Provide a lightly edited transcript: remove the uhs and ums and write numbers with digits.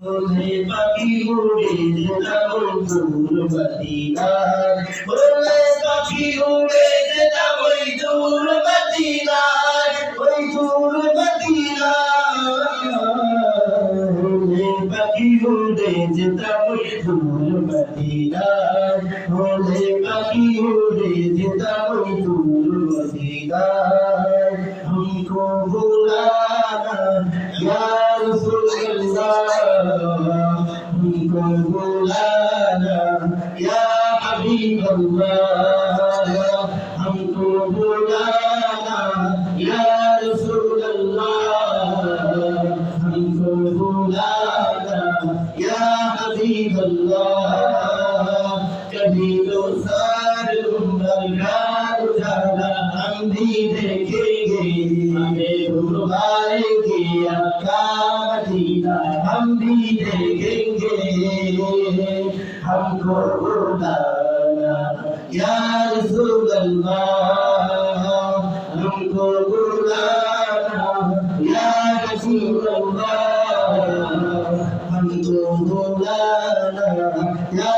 ওরে পাখি উড়ে যেতাম দূর মদিনায়, ওরে পাখি উড়ে যেতাম ওই দূর মদিনায়, ওই দূর মদিনায়। ওরে পাখি উড়ে যেতাম ওই দূর মদিনায়, ওরে পাখি উড়ে যেতাম ওই দূর মদিনায়। हमको बुलाना या रसूल अल्लाह, हमको बुलाना या हबीब अल्लाह, हमको बुलाना या रसूल अल्लाह, हमको बुलाना या हबीब अल्लाह। कभी तो सारे उम्र का उजाला हम भी देखेंगे, हमें घुमाएंगे आपका मदीना हम भी देखेंगे। हमको बुलाना या रसूल अल्लाह, हमको बुलाना या रसूल अल्लाह, हमको बुलाना या